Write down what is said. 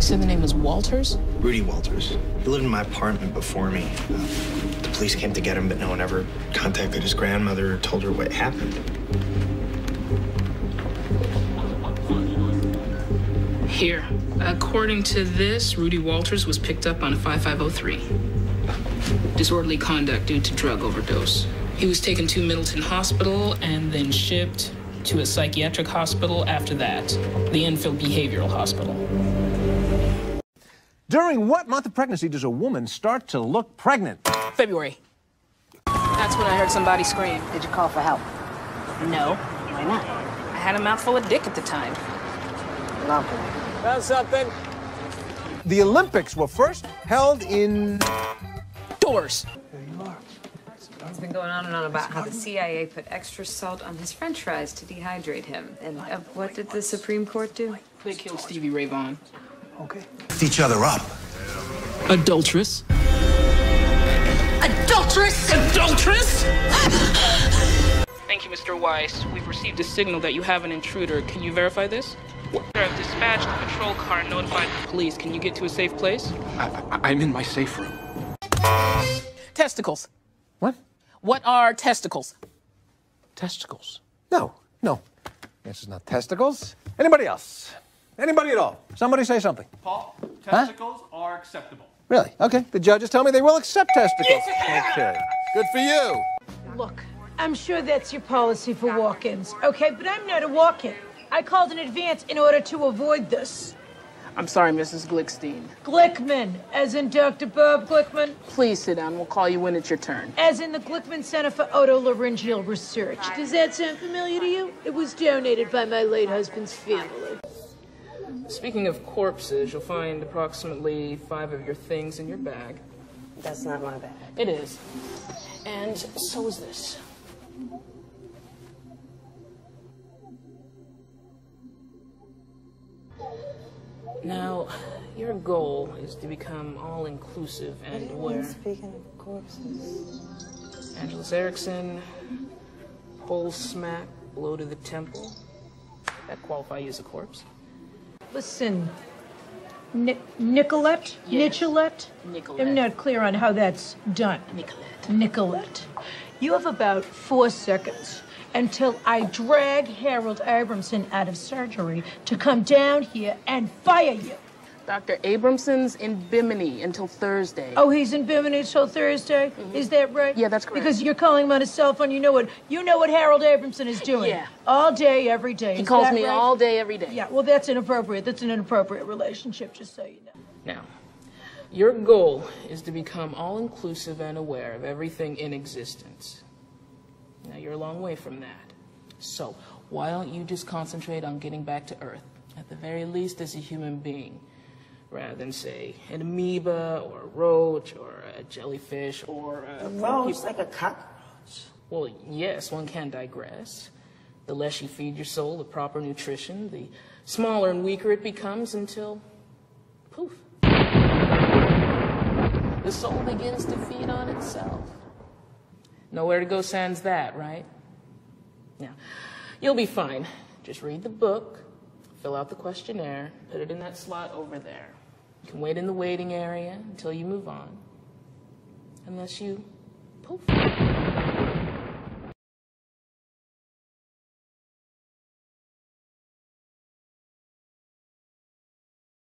said the name was Walters? Rudy Walters. He lived in my apartment before me. The police came to get him, but no one ever contacted his grandmother or told her what happened. Here. According to this, Rudy Walters was picked up on a 5503. Disorderly conduct due to drug overdose. He was taken to Middleton Hospital and then shipped to a psychiatric hospital after that, the Enfield Behavioral Hospital. During what month of pregnancy does a woman start to look pregnant? February. That's when I heard somebody scream. Did you call for help? No. Why not? I had a mouthful of dick at the time. Lovely. Found something. The Olympics were first held in... Doors. He's been going on and on about how the CIA put extra salt on his french fries to dehydrate him. And what did the Supreme Court do? They killed Stevie Ray Vaughan. Okay. Each other up. Adulteress. Adulteress! Adulteress! Thank you, Mr. Weiss. We've received a signal that you have an intruder. Can you verify this? I've dispatched a patrol car and notified the police. Can you get to a safe place? I'm in my safe room. Testicles. What? What are testicles? Testicles. No. The answer's not testicles. Anybody else? Anybody at all? Somebody say something. Paul, testicles are acceptable. Really? Okay. The judges tell me they will accept testicles. Yeah! Okay. Good for you. Look, I'm sure that's your policy for walk-ins, okay? But I'm not a walk-in. I called in advance in order to avoid this. I'm sorry, Mrs. Glickstein. Glickman, as in Dr. Bob Glickman. Please sit down. We'll call you when it's your turn. As in the Glickman Center for Otolaryngeal Research. Does that sound familiar to you? It was donated by my late husband's family. Speaking of corpses, you'll find approximately 5 of your things in your bag. That's not my bag. It is. And so is this. Now, your goal is to become all-inclusive and aware. Speaking of corpses. Angelus Erickson, pole smack, blow to the temple. That qualify you as a corpse. Listen, Nicolette? Yes. Nicolette? Nicolette. I'm not clear on how that's done. Nicolette. You have about 4 seconds until I drag Harold Abramson out of surgery to come down here and fire you. Dr. Abramson's in Bimini until Thursday. Oh, he's in Bimini till Thursday? Mm-hmm. Is that right? Yeah, that's correct. Because you're calling him on his cell phone. You know what Harold Abramson is doing. Yeah. All day, every day. He calls me all day, every day. Yeah, well, that's inappropriate. That's an inappropriate relationship, just so you know. Now, your goal is to become all-inclusive and aware of everything in existence. Now, you're a long way from that. So, why don't you just concentrate on getting back to Earth, at the very least as a human being, rather than, say, an amoeba, or a roach, or a jellyfish, or a... Roach, like a cockroach. Well, yes, one can digress. The less you feed your soul the proper nutrition, the smaller and weaker it becomes until, poof. The soul begins to feed on itself. Nowhere to go sans that, right? Now, you'll be fine. Just read the book, fill out the questionnaire, put it in that slot over there. You can wait in the waiting area until you move on. Unless you poof.